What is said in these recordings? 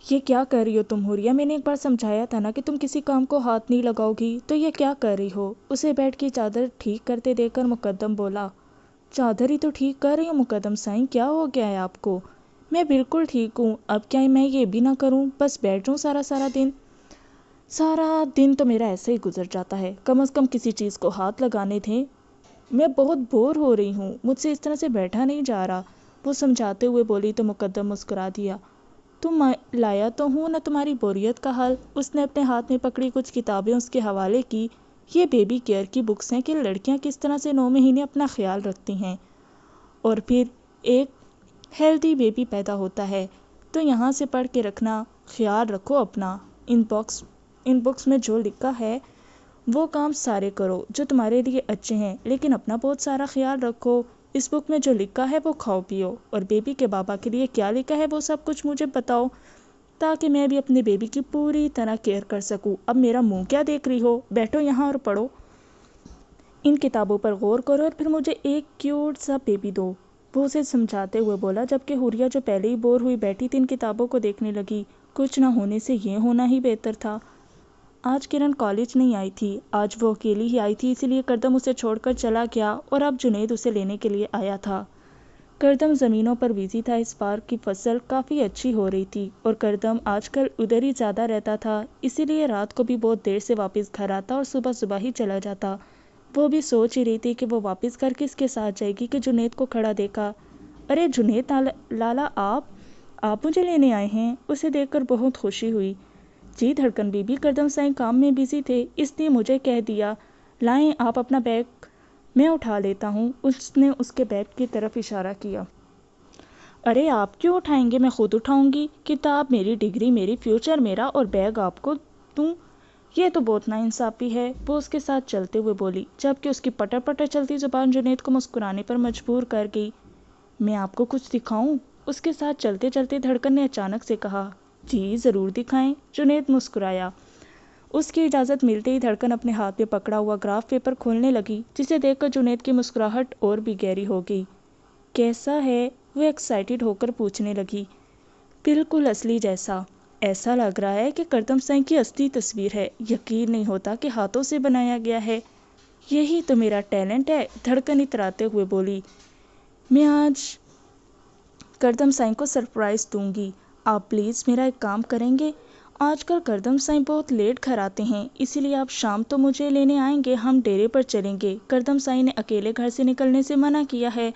یہ کیا کر رہی ہو تم حوریہ؟ میں نے ایک بار سمجھایا تھا نا کہ تم کسی کام کو ہاتھ نہیں لگاؤ گی، تو یہ کیا کر رہی ہو؟ اسے بیڈ کی چادر ٹھیک کرتے دیکھ کر مقدم بولا۔ چادر ہی تو ٹھیک کر رہی ہوں مقدم سائیں، کیا ہو گیا ہے آپ کو؟ میں بالکل ٹھیک ہوں، اب کیا میں یہ بھی نہ کروں، بس بیٹھ جاؤں سارا دن؟ سارا دن تو میرا ایسے ہی گزر جاتا ہے، کم از کم کسی چیز کو ہاتھ لگانے دیں۔ میں بہت بور ہو رہی ہوں، مجھ سے اس طرح سے بیٹھا نہیں جا رہا، وہ سمجھاتے ہوئے بولی تو مقدم مسکرا دیا۔ تم لایا تو ہوں نہ تمہاری بوریت کا حل۔ اس نے اپنے ہاتھ میں پکڑی کچھ کتابیں اس کے حوالے کی۔ یہ بیبی کیئر کی بکس ہیں کہ لڑکیاں کس طرح سے 9 مہینے اپنا خیال رکھتی ہیں اور پھر ایک ہیلدی بیبی پیدا ہوتا ہے، تو یہاں سے پڑھ کے رکھنا، خیال رکھو اپنا۔ ان بکس میں جو لکھا ہے وہ کام سارے کرو جو تمہارے لیے اچھے ہیں، لیکن اپنا بہت سارا خیال رکھو۔ اس بک میں جو لکھا ہے وہ کھاؤ پیو، اور بیبی کے بابا کے لیے کیا لکھا ہے وہ سب کچھ مجھے بتاؤ، تاکہ میں بھی اپنے بیبی کی پوری طرح کیئر کر سکوں۔ اب میرا منہ کیا دیکھ رہی ہو؟ بیٹھو یہاں اور پڑھو۔ ان کتابوں پر غور کرو اور پھر مجھے ایک کیوٹ سا بیبی دو، وہ اسے سمجھاتے ہوئے بولا، جبکہ حوریہ جو پہلے ہی بور ہوئی بیٹھی تھی ان کتابوں کو دیکھنے لگی۔ کچھ نہ ہونے سے یہ ہونا ہی بہتر تھا۔ آج کرن کالج نہیں آئی تھی، آج وہ اکیلی ہی آئی تھی، اسی لیے کردم اسے چھوڑ کر چلا گیا اور اب جنید اسے لینے کے لیے آیا تھا۔ کردم زمینوں پر بزی تھا، اس بار کی فصل کافی اچھی ہو رہی تھی اور کردم آج کل ادھر ہی زیادہ رہتا تھا، اسی لیے رات کو بھی بہت دیر سے واپس گھر آتا اور صبح ہی چلا جاتا۔ وہ بھی سوچ ہی رہی تھی کہ وہ واپس گھر کس کے ساتھ جائے گی کہ جنید کو کھڑا دیکھا۔ ارے جنید لالا، آپ مجھے لینے آئے ہیں؟ اسے دیکھ کر بہت خوشی ہوئی۔ جی دھڑکن بی بی، کردم سائیں کام میں بزی تھے، اس لیے مجھے کہہ دیا۔ لائیں آپ اپنا بیگ، میں اٹھا لیتا ہوں۔ اس نے اس کے بیگ کی طرف اشارہ کیا۔ ارے آپ کیوں اٹھائیں گے؟ میں خود اٹھاؤں گی۔ کتاب میری، ڈگری میری، فیوچر میرا، اور بیگ آپ کو دوں؟ یہ تو بہت ناانصافی ہے، وہ اس کے ساتھ چلتے ہوئے بولی، جبکہ اس کی پٹر پٹر چلتی زبان جنید کو مسکرانے پر مجبور کر گئی۔ میں آپ کو کچھ دکھاؤں؟ اس کے ساتھ چلتے چلتے دھڑکن نے اچانک سے کہا۔ جی ضرور دکھائیں، جنید مسکرایا۔ اس کی اجازت ملتے ہی دھڑکن اپنے ہاتھ میں پکڑا ہوا گراف پیپر کھولنے لگی، جسے دیکھ کر جنید کی مسکراہٹ اور بھی گہری ہو گئی۔ کیسا ہے؟ وہ ایکسائٹڈ ہو کر پوچھنے لگی۔ بالکل اصلی جیسا، ایسا لگ رہا ہے کہ کردم سائیں کی اصلی تصویر ہے، یقین نہیں ہوتا کہ ہاتھوں سے بنایا گیا ہے۔ یہی تو میرا ٹیلنٹ ہے، دھڑکن اتراتے ہوئے بولی۔ میں آج کردم سائیں کو سرپرائز دوں گی، آپ پلیز میرا ایک کام کریں گے؟ آج کل کردم سائیں بہت لیٹ گھر آتے ہیں، اسی لیے آپ شام تو مجھے لینے آئیں گے، ہم ڈیرے پر چلیں گے۔ کردم سائیں نے اکیلے گھر سے نکلنے سے منع کیا ہے،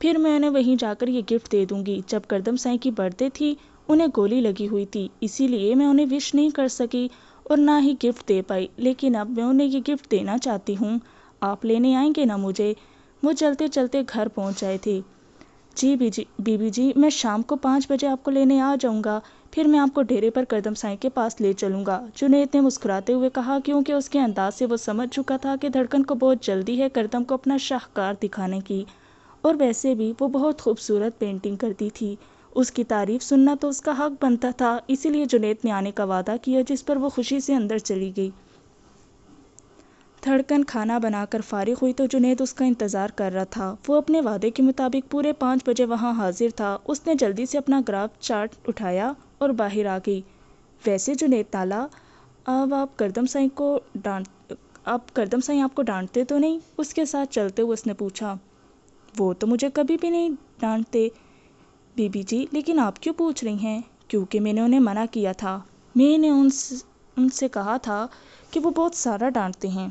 پھر میں انہیں وہیں جا کر یہ گفٹ دے دوں گی۔ جب کردم سائیں کی برتھ ڈے تھی انہیں گولی لگی ہوئی تھی، اسی لیے میں انہیں وش نہیں کر سکی اور نہ ہی گفٹ دے پائی، لیکن اب میں انہیں یہ گفٹ دینا چاہتی ہوں۔ آپ لینے آئیں گے نا مجھے؟ وہ چلتے چلتے گھر پہنچ جائے تھے۔ جی بی بی جی، میں شام کو 5 بجے آپ کو لینے آ جاؤں گا، پھر میں آپ کو ڈیرے پر کردم سائیں کے پاس لے چلوں گا، جنید نے مسکراتے ہوئے کہا، کیونکہ اس کے انداز سے وہ سمجھ چکا تھا کہ دھڑکن کو بہت جلدی ہے کردم کو اپنا شاہکار دکھانے کی، اور ویسے بھی وہ بہت خوبصورت پینٹنگ کرتی تھی، اس کی تعریف سننا تو اس کا حق بنتا تھا، اسی لیے جنید نے آنے کا وعدہ کیا، جس پر وہ خوشی سے اندر چلی گئی۔ دھڑکن کھانا بنا کر فارغ ہوئی تو جنید اس کا انتظار کر رہا تھا، وہ اپنے وعدے کے مطابق پورے 5 بجے وہاں حاضر تھا۔ اس نے جلدی سے اپنا گراف چارٹ اٹھایا اور باہر آ گئی۔ ویسے جنید لالا، اب کردم سائیں آپ کو ڈانٹتے تو نہیں؟ اس کے ساتھ چلتے ہوئے اس نے پوچھا۔ وہ تو مجھے کبھی بھی نہیں ڈانٹتے بی بی جی، لیکن آپ کیوں پوچھ رہی ہیں؟ کیونکہ میں نے انہیں منع کیا تھا، میں نے ان سے کہا تھا کہ وہ بہت سارا ڈانٹتے ہیں،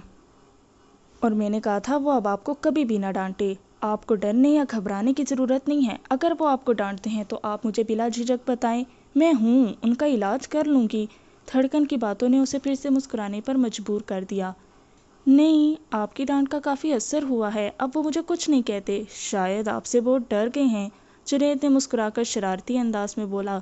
اور میں نے کہا تھا وہ اب آپ کو کبھی بھی نہ ڈانٹے۔ آپ کو ڈرنے یا گھبرانے کی ضرورت نہیں ہے، اگر وہ آپ کو ڈانٹتے ہیں تو آپ مجھے بلا جھجک بتائیں، میں ہوں، ان کا علاج کر لوں گی۔ دھڑکن کی باتوں نے اسے پھر سے مسکرانے پر مجبور کر دیا۔ نہیں، آپ کی ڈانٹ کا کافی اثر ہوا ہے، اب وہ مجھے کچھ نہیں کہتے، شاید آپ سے بہت ڈر گئے ہیں، جنید نے مسکرا کر شرارتی انداز میں بولا۔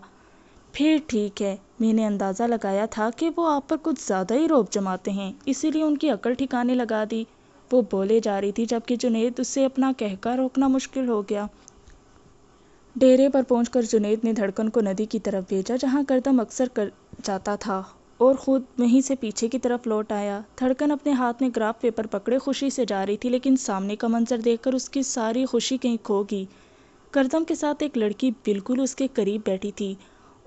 پھر ٹھیک ہے، میں نے اندازہ لگایا تھا کہ وہ آپ پر کچھ زیادہ ہی رعب جماتے ہیں، اسی لیے ان کی عقل ٹھکانے لگا دی۔ وہ بولے جا رہی تھی جبکہ جنید اسے اپنا کہکا روکنا مشکل ہو گیا۔ ڈیرے پر پہنچ کر جنید نے دھڑکن کو ندی کی طرف بھیجا جہاں کردم اکثر جاتا تھا، اور خود وہیں سے پیچھے کی طرف لوٹ آیا۔ دھڑکن اپنے ہاتھ میں گراف پیپر پکڑے خوشی سے جا رہی تھی، لیکن سامنے کا منظر دیکھ کر اس کی ساری خوشی کہیں کھو گئی۔ کردم کے ساتھ ایک لڑکی بالکل اس کے قریب بیٹھی تھی،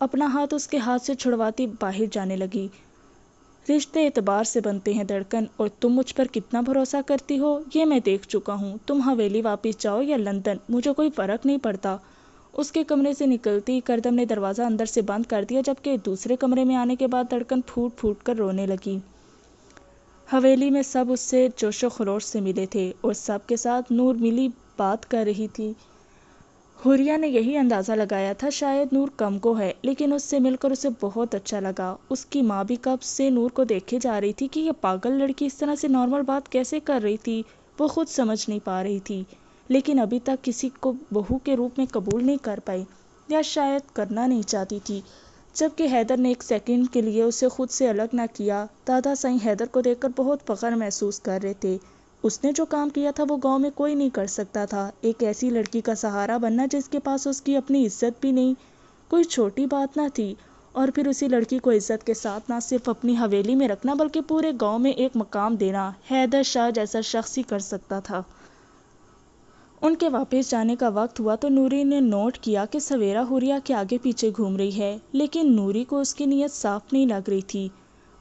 اپنا ہاتھ اس کے ہاتھ سے چھڑواتی باہر جانے لگی۔ رشتے اعتبار سے بنتے ہیں دھڑکن، اور تم مجھ پر کتنا بھروسہ کرتی ہو یہ میں دیکھ چکا ہوں۔ تم حویلی واپس جاؤ یا لندن، مجھے کوئی فرق نہیں پڑتا۔ اس کے کمرے سے نکلتی کردم نے دروازہ اندر سے بند کر دیا، جبکہ دوسرے کمرے میں آنے کے بعد دھڑکن پھوٹ پھوٹ کر رونے لگی۔ حویلی میں سب اس سے جوش و خروش سے ملے تھے، اور سب کے ساتھ نور ملی بات کر رہی تھی۔ حوریہ نے یہی اندازہ لگایا تھا شاید نور کم کو ہے، لیکن اس سے مل کر اسے بہت اچھا لگا۔ اس کی ماں بھی کب سے نور کو دیکھے جا رہی تھی کہ یہ پاگل لڑکی اس طرح سے نارمل بات کیسے کر رہی تھی، وہ خود سمجھ نہیں پا رہی تھی، لیکن ابھی تک کسی کو بہو کے روپ میں قبول نہیں کر پائی، یا شاید کرنا نہیں چاہتی تھی۔ جبکہ حیدر نے ایک سیکنڈ کے لیے اسے خود سے الگ نہ کیا۔ دادا سائیں حیدر کو دیکھ کر بہت فخر محسوس کر رہے تھے۔ اس نے جو کام کیا تھا وہ گاؤں میں کوئی نہیں کر سکتا تھا۔ ایک ایسی لڑکی کا سہارا بننا جس کے پاس اس کی اپنی عزت بھی نہیں، کوئی چھوٹی بات نہ تھی، اور پھر اسی لڑکی کو عزت کے ساتھ نہ صرف اپنی حویلی میں رکھنا بلکہ پورے گاؤں میں ایک مقام دینا، حیدر شاہ جیسا شخص ہی کر سکتا تھا۔ ان کے واپس جانے کا وقت ہوا تو نوری نے نوٹ کیا کہ سویرا حوریہ کے آگے پیچھے گھوم رہی ہے، لیکن نوری کو اس کی نیت صاف نہیں لگ رہی تھی۔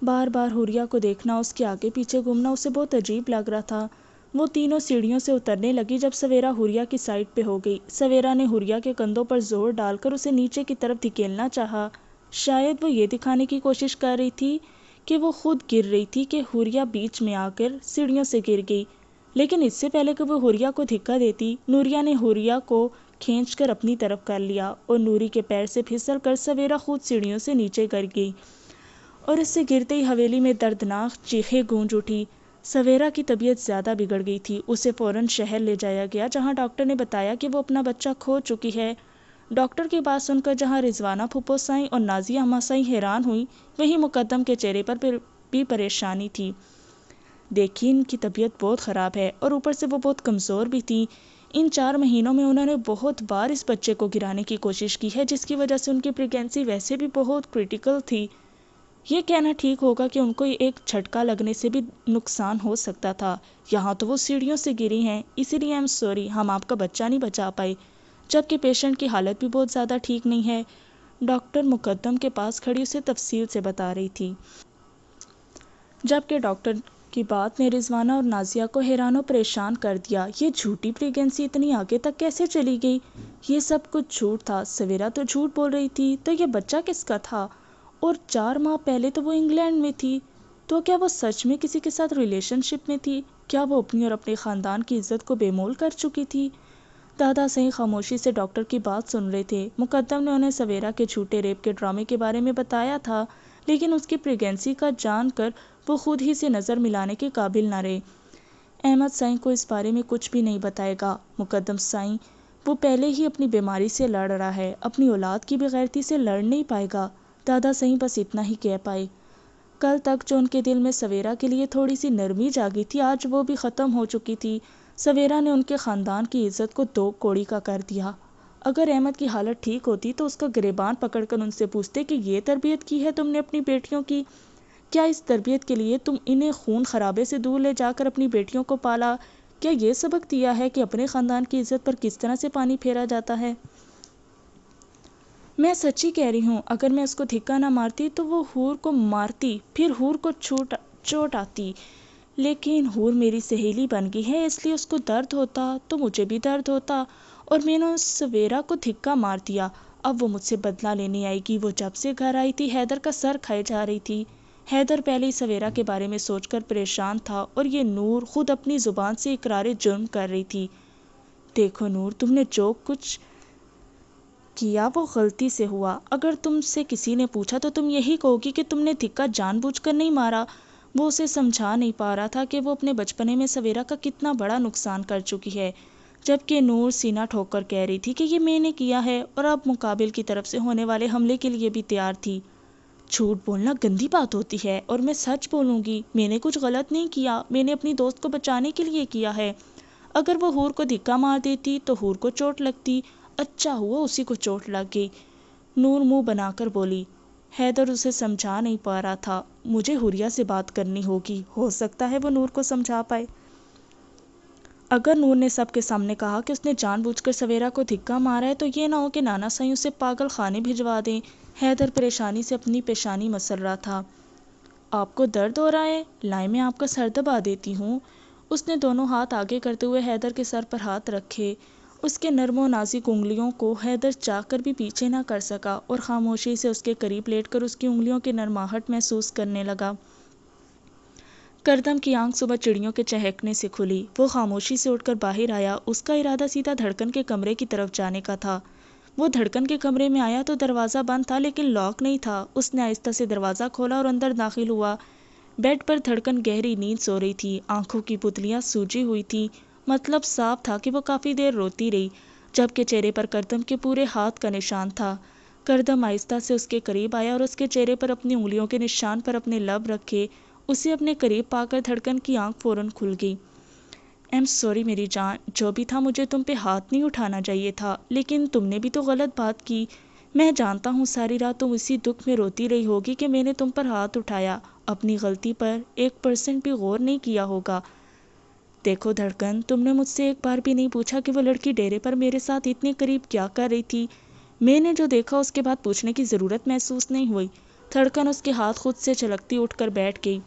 بار بار حوریہ کو دیکھنا، اس کے آگے پیچھے گھومنا اسے بہت عجیب لگ رہا تھا۔ وہ تینوں سیڑھیوں سے اترنے لگی جب سویرا حوریہ کی سائڈ پہ ہو گئی۔ سویرا نے حوریہ کے کندھوں پر زور ڈال کر اسے نیچے کی طرف دھکیلنا چاہا، شاید وہ یہ دکھانے کی کوشش کر رہی تھی کہ وہ خود گر رہی تھی کہ حوریہ بیچ میں آ کر سیڑھیوں سے گر گئی، لیکن اس سے پہلے کہ وہ حوریہ کو دھکا دیتی، نوریہ نے حوریہ کو کھینچ کر اپنی طرف کر لیا، اور نوری کے پیر سے پھسل کر سویرا خود سیڑھیوں سے نیچے گر گئی، اور اس سے گرتے ہی حویلی میں دردناک چیخیں گونج اٹھی۔ سویرا کی طبیعت زیادہ بگڑ گئی تھی۔ اسے فوراً شہر لے جایا گیا، جہاں ڈاکٹر نے بتایا کہ وہ اپنا بچہ کھو چکی ہے۔ ڈاکٹر کی بات سن کر جہاں رضوانہ پھوپھو سائیں اور نازیہ اماں سائیں حیران ہوئی، وہیں مقدم کے چہرے پر بھی پریشانی تھی۔ دیکھی ان کی طبیعت بہت خراب ہے، اور اوپر سے وہ بہت کمزور بھی تھی۔ ان 4 مہینوں میں انہوں نے بہت بار اس بچے کو گرانے کی کوشش کی ہے، جس کی وجہ سے ان کی پریگنینسی ویسے بھی بہت کریٹیکل تھی۔ یہ کہنا ٹھیک ہوگا کہ ان کو ایک جھٹکا لگنے سے بھی نقصان ہو سکتا تھا۔ یہاں تو وہ سیڑھیوں سے گری ہیں، اسی لیے ایم سوری ہم آپ کا بچہ نہیں بچا پائے، جبکہ پیشنٹ کی حالت بھی بہت زیادہ ٹھیک نہیں ہے۔ ڈاکٹر مقدم کے پاس کھڑی اسے تفصیل سے بتا رہی تھی، جبکہ ڈاکٹر کی بات نے رضوانہ اور نازیہ کو حیران و پریشان کر دیا۔ یہ جھوٹی پریگنینسی اتنی آگے تک کیسے چلی گئی؟ یہ سب کچھ جھوٹ تھا، سویرا تو جھوٹ بول رہی تھی، تو یہ بچہ کس کا تھا؟ اور 4 ماہ پہلے تو وہ انگلینڈ میں تھی، تو کیا وہ سچ میں کسی کے ساتھ ریلیشن شپ میں تھی؟ کیا وہ اپنی اور اپنے خاندان کی عزت کو بے مول کر چکی تھی؟ دادا سائیں خاموشی سے ڈاکٹر کی بات سن رہے تھے۔ مقدم نے انہیں سویرا کے جھوٹے ریپ کے ڈرامے کے بارے میں بتایا تھا، لیکن اس کی پریگنینسی کا جان کر وہ خود ہی سے نظر ملانے کے قابل نہ رہے۔ احمد سائیں کو اس بارے میں کچھ بھی نہیں بتائے گا مقدم سائیں، وہ پہلے ہی اپنی بیماری سے لڑ رہا ہے، اپنی اولاد کی بغیرتی سے لڑ نہیں پائے گا۔ دادا سائیں بس اتنا ہی کہہ پائے۔ کل تک جو ان کے دل میں سویرا کے لیے تھوڑی سی نرمی جاگی تھی، آج وہ بھی ختم ہو چکی تھی۔ سویرا نے ان کے خاندان کی عزت کو 2 کوڑی کا کر دیا۔ اگر احمد کی حالت ٹھیک ہوتی تو اس کا گریبان پکڑ کر ان سے پوچھتے کہ یہ تربیت کی ہے تم نے اپنی بیٹیوں کی؟ کیا اس تربیت کے لیے تم انہیں خون خرابے سے دور لے جا کر اپنی بیٹیوں کو پالا؟ کیا یہ سبق دیا ہے کہ اپنے خاندان کی عزت پر کس طرح سے پانی پھیرا جاتا ہے؟ میں سچی کہہ رہی ہوں، اگر میں اس کو دھکا نہ مارتی تو وہ حور کو مارتی، پھر حور کو چوٹ آتی، لیکن حور میری سہیلی بن گئی ہے، اس لیے اس کو درد ہوتا تو مجھے بھی درد ہوتا، اور میں نے اس سویرا کو دھکا مار دیا۔ اب وہ مجھ سے بدلہ لینے آئے گی۔ وہ جب سے گھر آئی تھی حیدر کا سر کھائے جا رہی تھی۔ حیدر پہلے ہی سویرا کے بارے میں سوچ کر پریشان تھا، اور یہ نور خود اپنی زبان سے اقرار جرم کر رہی تھی۔ دیکھو نور، تم نے جو کچھ کیا وہ غلطی سے ہوا۔ اگر تم سے کسی نے پوچھا تو تم یہی کہو گی کہ تم نے دھکا جان بوجھ کر نہیں مارا۔ وہ اسے سمجھا نہیں پا رہا تھا کہ وہ اپنے بچپنے میں سویرا کا کتنا بڑا نقصان کر چکی ہے، جبکہ نور سینہ ٹھوک کر کہہ رہی تھی کہ یہ میں نے کیا ہے، اور اب مقابل کی طرف سے ہونے والے حملے کے لیے بھی تیار تھی۔ جھوٹ بولنا گندی بات ہوتی ہے، اور میں سچ بولوں گی، میں نے کچھ غلط نہیں کیا، میں نے اپنی دوست کو بچانے کے لیے کیا ہے۔ اگر وہ حور کو دھکا مار دیتی تو حور کو چوٹ لگتی، اچھا ہوا اسی کو چوٹ لگ گئی۔ نور منہ بنا کر بولی۔ حیدر اسے سمجھا نہیں پا رہا تھا۔ مجھے حوریہ سے بات کرنی ہوگی، ہو سکتا ہے وہ نور کو سمجھا پائے۔ اگر نور نے سب کے سامنے کہا کہ اس نے جان بوجھ کر سویرا کو دھکا مارا ہے تو یہ نہ ہو کہ نانا سائیں اسے پاگل خانے بھجوا دیں۔ حیدر پریشانی سے اپنی پیشانی مسل رہا تھا۔ آپ کو درد ہو رہا ہے؟ لائیں میں آپ کا سر دبا دیتی ہوں۔ اس نے دونوں ہاتھ آگے کرتے ہوئے حیدر کے سر پر ہاتھ رکھے۔ اس کے نرم و نازک انگلیوں کو حیدر چاہ کر بھی پیچھے نہ کر سکا اور خاموشی سے اس کے قریب لیٹ کر اس کی انگلیوں کی نرماہٹ محسوس کرنے لگا۔ کردم کی آنکھ صبح چڑیوں کے چہکنے سے کھلی۔ وہ خاموشی سے اٹھ کر باہر آیا۔ اس کا ارادہ سیدھا دھڑکن کے کمرے کی طرف جانے کا تھا۔ وہ دھڑکن کے کمرے میں آیا تو دروازہ بند تھا لیکن لاک نہیں تھا۔ اس نے آہستہ سے دروازہ کھولا اور اندر داخل ہوا۔ بیڈ پر دھڑکن گہری نیند سو رہی تھی۔ آنکھوں کی پتلیاں سوجی ہوئی تھی، مطلب صاف تھا کہ وہ کافی دیر روتی رہی، جبکہ چہرے پر کردم کے پورے ہاتھ کا نشان تھا۔ کردم آہستہ سے اس کے قریب آیا اور اس کے چہرے پر اپنی انگلیوں کے نشان پر اپنے لب رکھے۔ اسے اپنے قریب پا کر دھڑکن کی آنکھ فوراً کھل گئی۔ ایم سوری میری جان، جو بھی تھا مجھے تم پہ ہاتھ نہیں اٹھانا چاہیے تھا، لیکن تم نے بھی تو غلط بات کی۔ میں جانتا ہوں ساری رات تم اسی دکھ میں روتی رہی ہوگی کہ میں نے تم پر ہاتھ اٹھایا، اپنی غلطی پر 1% بھی غور نہیں کیا ہوگا۔ دیکھو دھڑکن، تم نے مجھ سے ایک بار بھی نہیں پوچھا کہ وہ لڑکی ڈیرے پر میرے ساتھ اتنے قریب کیا کر رہی تھی۔ میں نے جو دیکھا اس کے بعد پوچھنے کی ضرورت محسوس نہیں ہوئی۔ دھڑکن اس کے ہاتھ خود سے چھلکتی اٹھ کر بیٹھ گئی۔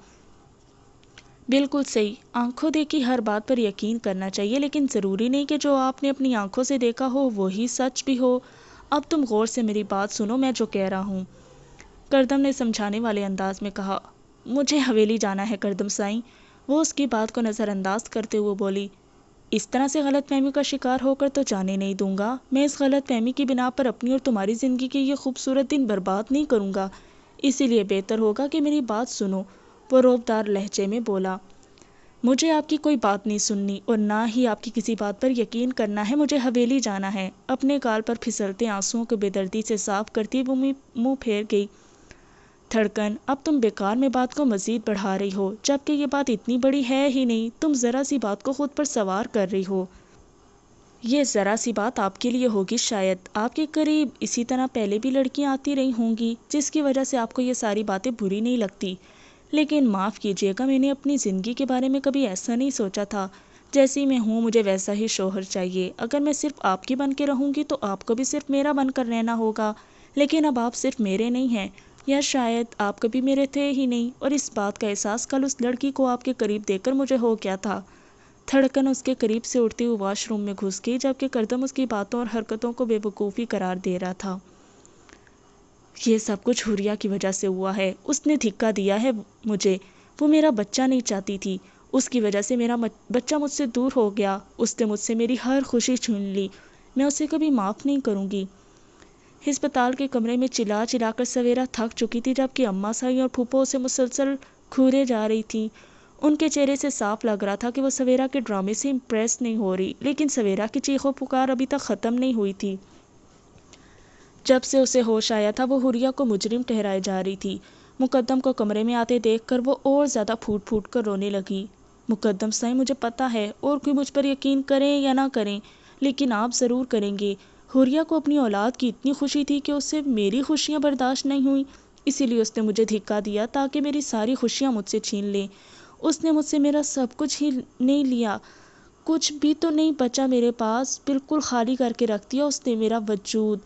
بالکل صحیح، آنکھوں دیکھی ہر بات پر یقین کرنا چاہیے، لیکن ضروری نہیں کہ جو آپ نے اپنی آنکھوں سے دیکھا ہو وہی سچ بھی ہو۔ اب تم غور سے میری بات سنو، میں جو کہہ رہا ہوں۔ کردم نے سمجھانے والے انداز میں کہا۔ مجھے حویلی جانا ہے کردم سائیں۔ وہ اس کی بات کو نظر انداز کرتے ہوئے بولی۔ اس طرح سے غلط فہمی کا شکار ہو کر تو جانے نہیں دوں گا۔ میں اس غلط فہمی کی بنا پر اپنی اور تمہاری زندگی کے یہ خوبصورت دن برباد نہیں کروں گا، اسی لیے بہتر ہوگا کہ میری بات سنو، وہ رعبدار لہجے میں بولا۔ مجھے آپ کی کوئی بات نہیں سننی اور نہ ہی آپ کی کسی بات پر یقین کرنا ہے، مجھے حویلی جانا ہے۔ اپنے گال پر پھسلتے آنسوؤں کو بے دردی سے صاف کرتی وہ منہ پھیر گئی۔ دھڑکن، اب تم بیکار میں بات کو مزید بڑھا رہی ہو، جبکہ یہ بات اتنی بڑی ہے ہی نہیں، تم ذرا سی بات کو خود پر سوار کر رہی ہو۔ یہ ذرا سی بات آپ کے لیے ہوگی شاید، آپ کے قریب اسی طرح پہلے بھی لڑکیاں آتی رہی ہوں گی جس کی وجہ سے آپ کو یہ ساری باتیں بری نہیں لگتی، لیکن معاف کیجیے گا، میں نے اپنی زندگی کے بارے میں کبھی ایسا نہیں سوچا تھا۔ جیسی میں ہوں مجھے ویسا ہی شوہر چاہیے۔ اگر میں صرف آپ کی بن کے رہوں گی تو آپ کو بھی صرف میرا بن کر رہنا ہوگا، لیکن اب آپ صرف میرے نہیں ہیں، یا شاید آپ کبھی میرے تھے ہی نہیں، اور اس بات کا احساس کل اس لڑکی کو آپ کے قریب دیکھ کر مجھے ہو گیا تھا۔ دھڑکن اس کے قریب سے اٹھتی ہوئی واش روم میں گھس گئی، جبکہ کردم اس کی باتوں اور حرکتوں کو بے وقوفی قرار دے رہا تھا۔ یہ سب کچھ حوریہ کی وجہ سے ہوا ہے، اس نے دھکا دیا ہے مجھے، وہ میرا بچہ نہیں چاہتی تھی، اس کی وجہ سے میرا بچہ مجھ سے دور ہو گیا، اس نے مجھ سے میری ہر خوشی چھین لی، میں اسے کبھی معاف نہیں کروں گی۔ ہسپتال کے کمرے میں چلا چلا کر سویرا تھک چکی تھی، جبکہ اماں سائیں اور پھوپھو اسے مسلسل گھورے جا رہی تھی۔ ان کے چہرے سے صاف لگ رہا تھا کہ وہ سویرا کے ڈرامے سے امپریس نہیں ہو رہی، لیکن سویرا کی چیخ و پکار ابھی تک ختم نہیں ہوئی تھی۔ جب سے اسے ہوش آیا تھا وہ حوریہ کو مجرم ٹہرائے جا رہی تھی۔ مقدم کو کمرے میں آتے دیکھ کر وہ اور زیادہ پھوٹ پھوٹ کر رونے لگی۔ مقدم سائیں، مجھے پتہ ہے اور کوئی مجھ پر یقین کریں یا نہ کریں، لیکن آپ ضرور کریں گے۔ حوریہ کو اپنی اولاد کی اتنی خوشی تھی کہ اسے میری خوشیاں برداشت نہیں ہوئیں، اسی لیے اس نے مجھے دھکا دیا تاکہ میری ساری خوشیاں مجھ سے چھین لے۔ اس نے مجھ سے میرا سب کچھ ہی نہیں لیا، کچھ بھی تو نہیں بچا میرے پاس، بالکل خالی کر کے رکھ دیا اس نے میرا وجود۔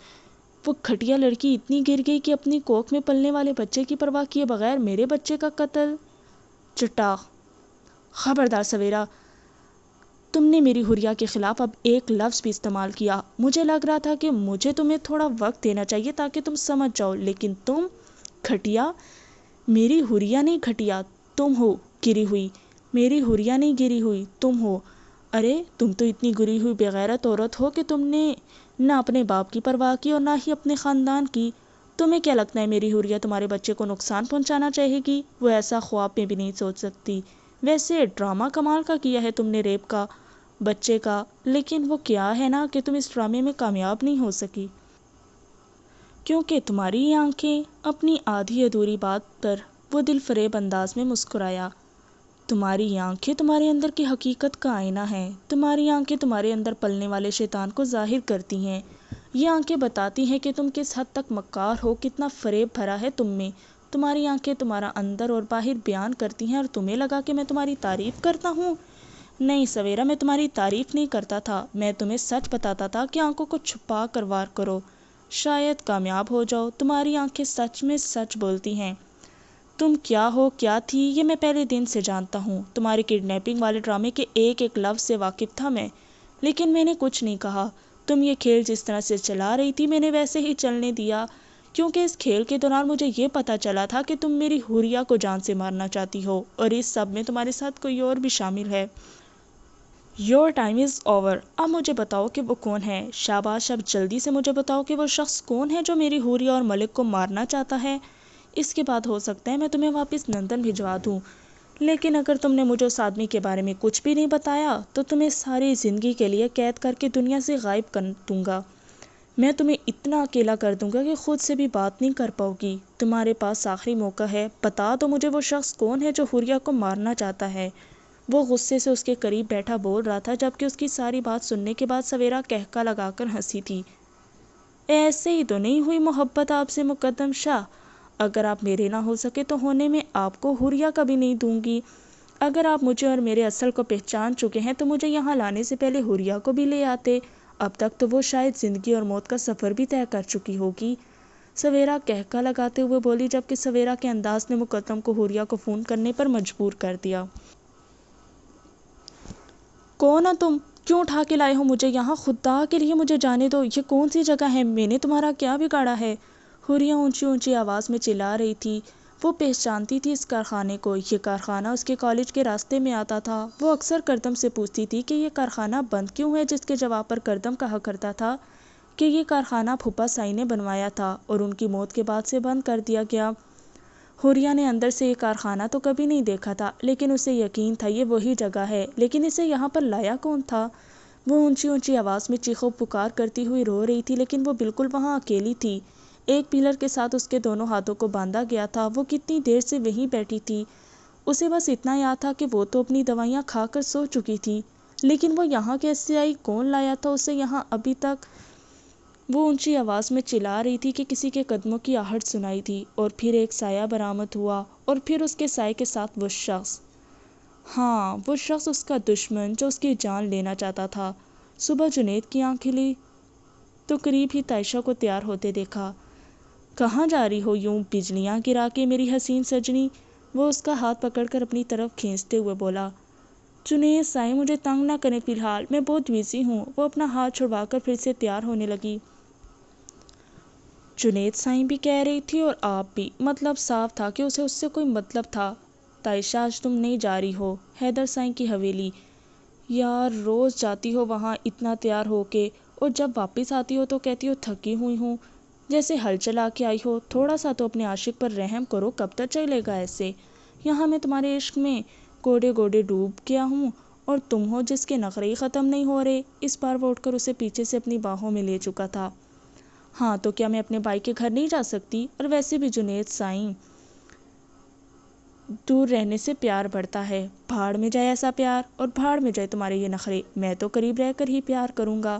وہ گھٹیا لڑکی اتنی گر گئی کہ اپنی کوکھ میں پلنے والے بچے کی پرواہ کیے بغیر میرے بچے کا قتل۔ چٹاخ! خبردار سویرا، تم نے میری حوریہ کے خلاف اب ایک لفظ بھی استعمال کیا۔ مجھے لگ رہا تھا کہ مجھے تمہیں تھوڑا وقت دینا چاہیے تاکہ تم سمجھ جاؤ، لیکن تم گھٹیا! میری حوریہ نہیں گھٹیا، تم ہو گری ہوئی، میری حوریہ نہیں گری ہوئی، تم ہو۔ ارے تم تو اتنی گری ہوئی بے غیرت عورت ہو کہ تم نے نہ اپنے باپ کی پرواہ کی اور نہ ہی اپنے خاندان کی۔ تمہیں کیا لگتا ہے میری حوریہ تمہارے بچے کو نقصان پہنچانا چاہے گی؟ وہ ایسا خواب میں بھی نہیں سوچ سکتی۔ ویسے ڈرامہ کمال کا کیا ہے تم نے ریپ کا، بچے کا، لیکن وہ کیا ہے نا کہ تم اس ڈرامے میں کامیاب نہیں ہو سکی، کیونکہ تمہاری یہ آنکھیں۔ اپنی آدھی ادھوری بات پر وہ دل فریب انداز میں مسکرایا۔ تمہاری یہ آنکھیں تمہارے اندر کی حقیقت کا آئینہ ہیں، تمہاری آنکھیں تمہارے اندر پلنے والے شیطان کو ظاہر کرتی ہیں۔ یہ آنکھیں بتاتی ہیں کہ تم کس حد تک مکار ہو، کتنا فریب بھرا ہے تم میں۔ تمہاری آنکھیں تمہارا اندر اور باہر بیان کرتی ہیں، اور تمہیں لگا کہ میں تمہاری تعریف کرتا ہوں؟ نہیں سویرا، میں تمہاری تعریف نہیں کرتا تھا، میں تمہیں سچ بتاتا تھا کہ آنکھوں کو چھپا کر وار کرو، شاید کامیاب ہو جاؤ۔ تمہاری آنکھیں سچ میں سچ بولتی ہیں۔ تم کیا ہو، کیا تھی، یہ میں پہلے دن سے جانتا ہوں۔ تمہارے کڈنیپنگ والے ڈرامے کے ایک ایک لفظ سے واقف تھا میں، لیکن میں نے کچھ نہیں کہا۔ تم یہ کھیل جس طرح سے چلا رہی تھی میں نے ویسے ہی چلنے دیا، کیونکہ اس کھیل کے دوران مجھے یہ پتا چلا تھا کہ تم میری حوریہ کو جان سے مارنا چاہتی ہو، اور اس سب میں تمہارے ساتھ کوئی اور بھی شامل ہے۔ Your time is over. اب مجھے بتاؤ کہ وہ کون ہے؟ شاباش، اب جلدی سے مجھے بتاؤ کہ وہ شخص کون ہے جو میری حوریہ اور ملک کو مارنا چاہتا ہے۔ اس کے بعد ہو سکتا ہے میں تمہیں واپس لندن بھجوا دوں، لیکن اگر تم نے مجھے اس آدمی کے بارے میں کچھ بھی نہیں بتایا تو تمہیں ساری زندگی کے لیے قید کر کے دنیا سے غائب کر دوں گا۔ میں تمہیں اتنا اکیلا کر دوں گا کہ خود سے بھی بات نہیں کر پاؤ گی۔ تمہارے پاس آخری موقع ہے، بتا دو مجھے وہ شخص کون ہے جو حوریہ کو مارنا چاہتا ہے۔ وہ غصے سے اس کے قریب بیٹھا بول رہا تھا، جبکہ اس کی ساری بات سننے کے بعد سویرا قہقہ لگا کر ہنسی تھی۔ ایسے ہی تو نہیں ہوئی محبت آپ سے مقدم شاہ؟ اگر آپ میرے نہ ہو سکے تو ہونے میں آپ کو حوریہ کبھی نہیں دوں گی۔ اگر آپ مجھے اور میرے اصل کو پہچان چکے ہیں تو مجھے یہاں لانے سے پہلے حوریہ کو بھی لے آتے، اب تک تو وہ شاید زندگی اور موت کا سفر بھی طے کر چکی ہوگی۔ سویرا قہقہ لگاتے ہوئے بولی، جبکہ سویرا کے انداز نے مقدم کو حوریہ کو فون کرنے پر مجبور کر دیا۔ کون ہو تم؟ کیوں اٹھا کے لائے ہو مجھے یہاں؟ خدا کے لیے مجھے جانے دو، یہ کون سی جگہ ہے؟ میں نے تمہارا کیا بگاڑا ہے؟ حوریہ اونچی اونچی آواز میں چلا رہی تھی۔ وہ پہچانتی تھی اس کارخانے کو، یہ کارخانہ اس کے کالج کے راستے میں آتا تھا۔ وہ اکثر کردم سے پوچھتی تھی کہ یہ کارخانہ بند کیوں ہے، جس کے جواب پر کردم کہا کرتا تھا کہ یہ کارخانہ پھوپھا سائی نے بنوایا تھا اور ان کی موت کے بعد سے بند کر دیا گیا۔ حوریہ نے اندر سے یہ کارخانہ تو کبھی نہیں دیکھا تھا، لیکن اسے یقین تھا یہ وہی جگہ ہے، لیکن اسے یہاں پر لایا کون تھا؟ وہ اونچی اونچی آواز میں چیخو پکار کرتی ہوئی رو رہی تھی، لیکن وہ بالکل وہاں اکیلی تھی۔ ایک پلر کے ساتھ اس کے دونوں ہاتھوں کو باندھا گیا تھا۔ وہ کتنی دیر سے وہیں بیٹھی تھی، اسے بس اتنا یاد تھا کہ وہ تو اپنی دوائیاں کھا کر سو چکی تھی، لیکن وہ یہاں کیسے آئی؟ کون لایا تھا اسے یہاں ابھی تک؟ وہ اونچی آواز میں چلا رہی تھی کہ کسی کے قدموں کی آہٹ سنائی دی، اور پھر ایک سایہ برآمد ہوا، اور پھر اس کے سائے کے ساتھ وہ شخص۔ ہاں، وہ شخص، اس کا دشمن جو اس کی جان لینا چاہتا تھا۔ صبح جنید کی آنکھ کھلی تو قریب ہی تائشہ کو تیار ہوتے دیکھا۔ کہاں جا رہی ہو یوں بجلیاں گرا کے میری حسین سجنی؟ وہ اس کا ہاتھ پکڑ کر اپنی طرف کھینچتے ہوئے بولا۔ جنید سائیں، مجھے تنگ نہ کریں فی الحال، میں بہت بزی ہوں۔ وہ اپنا ہاتھ چھڑوا کر پھر سے تیار ہونے لگی۔ جنید سائیں بھی کہہ رہی تھی اور آپ بھی، مطلب صاف تھا کہ اسے اس سے کوئی مطلب تھا۔ تائشہ، آج تم نہیں جا رہی ہو حیدر سائیں کی حویلی؟ یار، روز جاتی ہو وہاں اتنا تیار ہو کے، اور جب واپس آتی ہو تو کہتی ہو تھکی ہوئی ہوں، جیسے ہل چلا کے آئی ہو۔ تھوڑا سا تو اپنے عاشق پر رحم کرو، کب تک چلے گا ایسے؟ یہاں میں تمہارے عشق میں گوڈے گوڈے ڈوب گیا ہوں، اور تم ہو جس کے نخرے ہی ختم نہیں ہو رہے۔ اس بار وہ اٹھ کر اسے پیچھے سے اپنی باہوں میں لے چکا تھا۔ ہاں تو کیا میں اپنے بھائی کے گھر نہیں جا سکتی؟ اور ویسے بھی جنید سائیں، دور رہنے سے پیار بڑھتا ہے۔ بھاڑ میں جائے ایسا پیار، اور بھاڑ میں جائے تمہارے یہ نخرے، میں تو قریب رہ کر ہی پیار کروں گا۔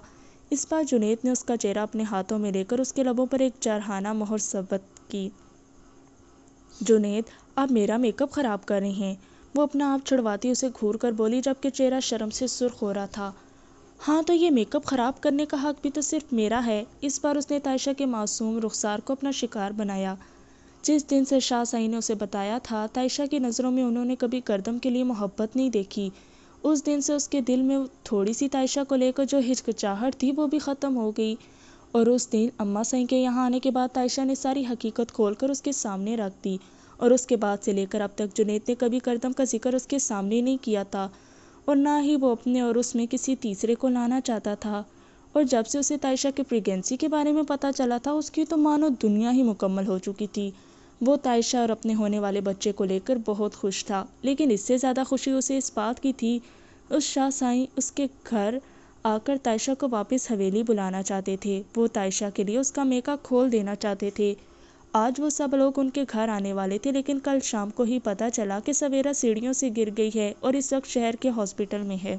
اس بار جنید نے اس کا چہرہ اپنے ہاتھوں میں لے کر اس کے لبوں پر ایک جارحانہ مہر ثبت کی۔ جنید، آپ میرا میک اپ خراب کر رہے ہیں، وہ اپنا آپ چھڑواتی اسے گھور کر بولی، جبکہ چہرہ شرم سے سرخ ہو رہا تھا۔ ہاں تو یہ میک اپ خراب کرنے کا حق بھی تو صرف میرا ہے۔ اس بار اس نے تائشہ کے معصوم رخسار کو اپنا شکار بنایا۔ جس دن سے شاہ سائی نے اسے بتایا تھا تائشہ کی نظروں میں انہوں نے کبھی کردم کے لیے محبت نہیں دیکھی، اس دن سے اس کے دل میں تھوڑی سی تائشہ کو لے کر جو ہچکچاہٹ تھی وہ بھی ختم ہو گئی، اور اس دن اماں سائی کے یہاں آنے کے بعد تائشہ نے ساری حقیقت کھول کر اس کے سامنے رکھ دی، اور اس کے بعد سے لے کر اب تک جنید نے کبھی کردم کا ذکر اس کے سامنے نہیں کیا تھا، اور نہ ہی وہ اپنے اور اس میں کسی تیسرے کو لانا چاہتا تھا۔ اور جب سے اسے تائشہ کے پریگنینسی کے بارے میں پتہ چلا تھا، اس کی تو مانو دنیا ہی مکمل ہو چکی تھی۔ وہ تائشہ اور اپنے ہونے والے بچے کو لے کر بہت خوش تھا، لیکن اس سے زیادہ خوشی اسے اس بات کی تھی اس شاہ سائیں اس کے گھر آ کر تائشہ کو واپس حویلی بلانا چاہتے تھے۔ وہ تائشہ کے لیے اس کا میکا کھول دینا چاہتے تھے۔ آج وہ سب لوگ ان کے گھر آنے والے تھے، لیکن کل شام کو ہی پتہ چلا کہ سویرا سیڑھیوں سے گر گئی ہے اور اس وقت شہر کے ہاسپٹل میں ہے۔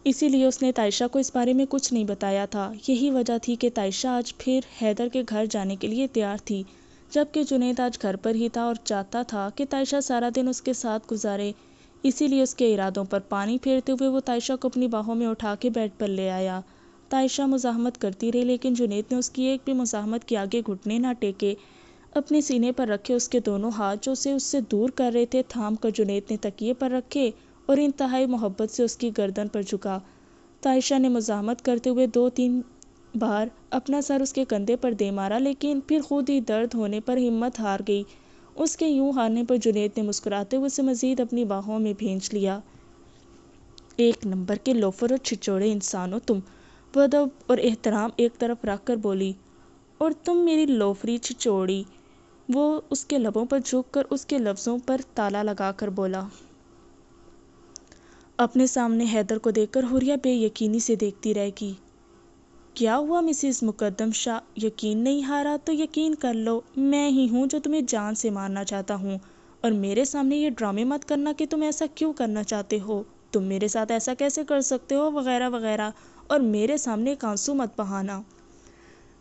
اسی لیے اس نے تائشہ کو اس بارے میں کچھ نہیں بتایا تھا۔ یہی وجہ تھی کہ تائشہ آج پھر حیدر کے گھر جانے کے لیے تیار تھی، جبکہ جنید آج گھر پر ہی تھا اور چاہتا تھا کہ تائشہ سارا دن اس کے ساتھ گزارے۔ اسی لیے اس کے ارادوں پر پانی پھیرتے ہوئے وہ تائشہ کو اپنی باہوں میں اٹھا کے بیڈ پر لے آیا۔ تائشہ مزاحمت کرتی رہی لیکن جنید نے اس کی ایک بھی مزاحمت کے آگے گھٹنے نہ ٹیکے۔ اپنے سینے پر رکھے اس کے دونوں ہاتھ جو اسے اس سے دور کر رہے تھے تھام کر جنید نے تکیے پر رکھے اور انتہائی محبت سے اس کی گردن پر جھکا۔ تائشہ نے مزاحمت کرتے ہوئے 2-3 بار اپنا سر اس کے کندھے پر دے مارا لیکن پھر خود ہی درد ہونے پر ہمت ہار گئی۔ اس کے یوں ہارنے پر جنید نے مسکراتے ہوئے اسے مزید اپنی باہوں میں بھینچ لیا۔ ایک نمبر کے لوفر اور چھچوڑے انسان ہو تم، وہ ادب اور احترام ایک طرف رکھ کر بولی۔ اور تم میری لوفری چھچوڑی، وہ اس کے لبوں پر جھک کر اس کے لفظوں پر تالا لگا کر بولا۔ اپنے سامنے حیدر کو دیکھ کر حوریہ بے یقینی سے دیکھتی رہ گئی۔ کیا ہوا مسز مقدم شاہ، یقین نہیں ہارا تو یقین کر لو، میں ہی ہوں جو تمہیں جان سے مارنا چاہتا ہوں، اور میرے سامنے یہ ڈرامے مت کرنا کہ تم ایسا کیوں کرنا چاہتے ہو، تم میرے ساتھ ایسا کیسے کر سکتے ہو وغیرہ وغیرہ، اور میرے سامنے ایک آنسو مت بہانا۔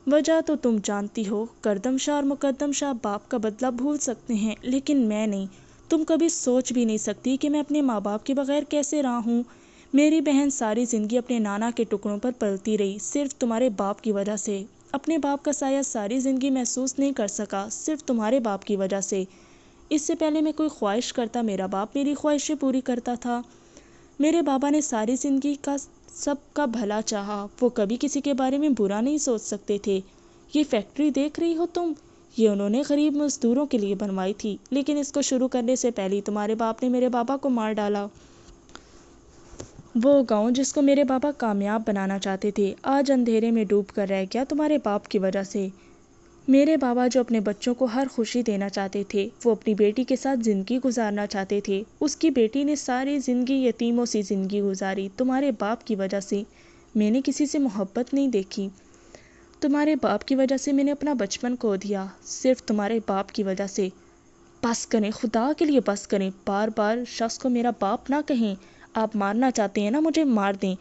وجہ تو تم جانتی ہو، کردم شاہ اور مقدم شاہ باپ کا بدلہ بھول سکتے ہیں لیکن میں نہیں۔ تم کبھی سوچ بھی نہیں سکتی کہ میں اپنے ماں باپ کے بغیر کیسے رہا ہوں۔ میری بہن ساری زندگی اپنے نانا کے ٹکڑوں پر پلتی رہی صرف تمہارے باپ کی وجہ سے۔ اپنے باپ کا سایہ ساری زندگی محسوس نہیں کر سکا صرف تمہارے باپ کی وجہ سے۔ اس سے پہلے میں کوئی خواہش کرتا میرا باپ میری خواہشیں پوری کرتا تھا۔ میرے بابا نے ساری زندگی کا سب کا بھلا چاہا، وہ کبھی کسی کے بارے میں برا نہیں سوچ سکتے تھے۔ یہ فیکٹری دیکھ رہی ہو تم، یہ انہوں نے غریب مزدوروں کے لیے بنوائی تھی، لیکن اس کو شروع کرنے سے پہلے تمہارے باپ نے میرے بابا کو مار ڈالا۔ وہ گاؤں جس کو میرے بابا کامیاب بنانا چاہتے تھے آج اندھیرے میں ڈوب کر رہ گیا تمہارے باپ کی وجہ سے۔ میرے بابا جو اپنے بچوں کو ہر خوشی دینا چاہتے تھے، وہ اپنی بیٹی کے ساتھ زندگی گزارنا چاہتے تھے، اس کی بیٹی نے ساری زندگی یتیموں سی زندگی گزاری تمہارے باپ کی وجہ سے۔ میں نے کسی سے محبت نہیں دیکھی، تمہارے باپ کی وجہ سے میں نے اپنا بچپن کھو دیا، صرف تمہارے باپ کی وجہ سے۔ بس کریں، خدا کے لیے بس کریں، بار بار شخص کو میرا باپ نہ کہیں۔ آپ مارنا چاہتے ہیں نا، مجھے مار دیں،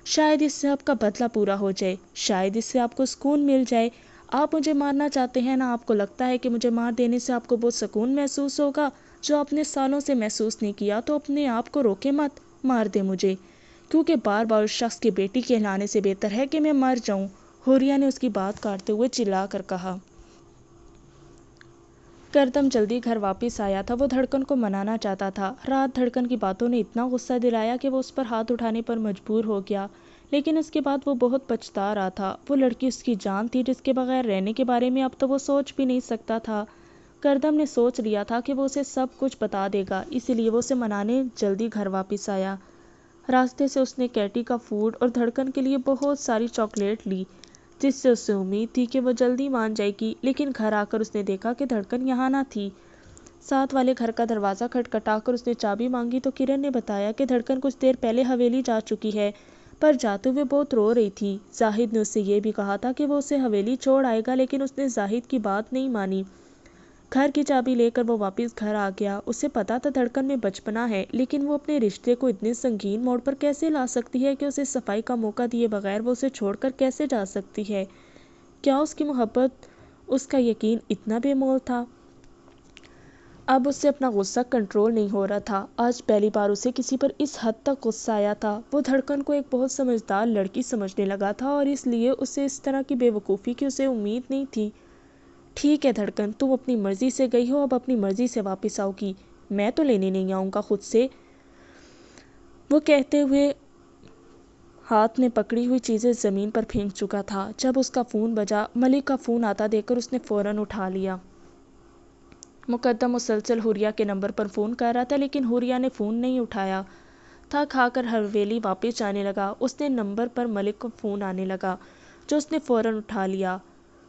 شاید اس سے آپ کا بدلہ پورا ہو جائے، شاید اس سے آپ کو سکون مل جائے۔ آپ مجھے مارنا چاہتے ہیں نا، آپ کو لگتا ہے کہ مجھے مار دینے سے آپ کو بہت سکون محسوس ہوگا جو آپ نے سالوں سے محسوس نہیں کیا، تو اپنے آپ کو روکے مت، مار دیں مجھے، کیونکہ بار بار اس شخص کی بیٹی کہلانے سے بہتر ہے کہ میں مر جاؤں۔ حوریہ نے اس کی بات کاٹتے ہوئے چلا کر کہا۔ کردم جلدی گھر واپس آیا تھا، وہ دھڑکن کو منانا چاہتا تھا۔ رات دھڑکن کی باتوں نے اتنا غصہ دلایا کہ وہ اس پر ہاتھ اٹھانے پر مجبور ہو گیا، لیکن اس کے بعد وہ بہت پچھتا رہا تھا۔ وہ لڑکی اس کی جان تھی جس کے بغیر رہنے کے بارے میں اب تو وہ سوچ بھی نہیں سکتا تھا۔ کردم نے سوچ لیا تھا کہ وہ اسے سب کچھ بتا دے گا، اسی لیے وہ اسے منانے جلدی گھر واپس آیا۔ راستے سے اس نے کیٹی کا فوڈ اور دھڑکن کے لیے بہت ساری چاکلیٹ لی، جس سے اسے امید تھی کہ وہ جلدی مان جائے گی، لیکن گھر آ کر اس نے دیکھا کہ دھڑکن یہاں نہ تھی۔ ساتھ والے گھر کا دروازہ کھٹکھٹا کر اس نے چابی مانگی تو کرن نے بتایا کہ دھڑکن کچھ دیر پہلے حویلی جا چکی ہے، پر جاتے ہوئے بہت رو رہی تھی۔ زاہد نے اس سے یہ بھی کہا تھا کہ وہ اسے حویلی چھوڑ آئے گا، لیکن اس نے زاہد کی بات نہیں مانی۔ گھر کی چابی لے کر وہ واپس گھر آ گیا۔ اسے پتا تھا دھڑکن میں بچپنا ہے، لیکن وہ اپنے رشتے کو اتنے سنگین موڑ پر کیسے لا سکتی ہے کہ اسے صفائی کا موقع دیے بغیر وہ اسے چھوڑ کر کیسے جا سکتی ہے؟ کیا اس کی محبت، اس کا یقین اتنا بے مول تھا؟ اب اس سے اپنا غصہ کنٹرول نہیں ہو رہا تھا۔ آج پہلی بار اسے کسی پر اس حد تک غصہ آیا تھا۔ وہ دھڑکن کو ایک بہت سمجھدار لڑکی سمجھنے لگا تھا اور اس لیے اسے اس طرح کی بے وقوفی کی اسے امید نہیں تھی۔ ٹھیک ہے دھڑکن، تم اپنی مرضی سے گئی ہو، اب اپنی مرضی سے واپس آؤ گی، میں تو لینے نہیں آؤں گا خود سے۔ وہ کہتے ہوئے ہاتھ میں پکڑی ہوئی چیزیں زمین پر پھینک چکا تھا۔ جب اس کا فون بجا، ملک کا فون آتا دیکھ کر اس نے فوراً اٹھا لیا۔ مقدم مسلسل حوریہ کے نمبر پر فون کر رہا تھا، لیکن حوریہ نے فون نہیں اٹھایا۔ تھک ہار کر حویلی واپس جانے لگا۔ اس نے نمبر پر ملک کا فون آنے لگا، جو اس نے فوراً اٹھا لیا۔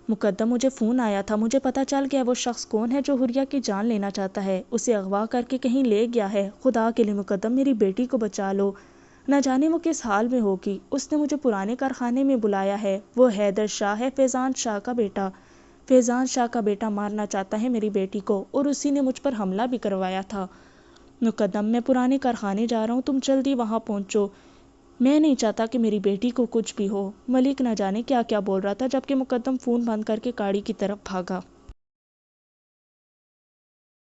مقدم، مجھے فون آیا تھا، مجھے پتہ چل گیا وہ شخص کون ہے جو حوریہ کی جان لینا چاہتا ہے، اسے اغوا کر کے کہیں لے گیا ہے۔ خدا کے لیے مقدم، میری بیٹی کو بچا لو، نہ جانے وہ کس حال میں ہوگی۔ اس نے مجھے پرانے کارخانے میں بلایا ہے، وہ حیدر شاہ ہے، فیضان شاہ کا بیٹا۔ فیضان شاہ کا بیٹا مارنا چاہتا ہے میری بیٹی کو، اور اسی نے مجھ پر حملہ بھی کروایا تھا۔ مقدم، میں پرانے کارخانے جا رہا ہوں، تم جلدی وہاں پہنچو، میں نہیں چاہتا کہ میری بیٹی کو کچھ بھی ہو۔ ملک نہ جانے کیا کیا بول رہا تھا جبکہ مقدم فون بند کر کے گاڑی کی طرف بھاگا۔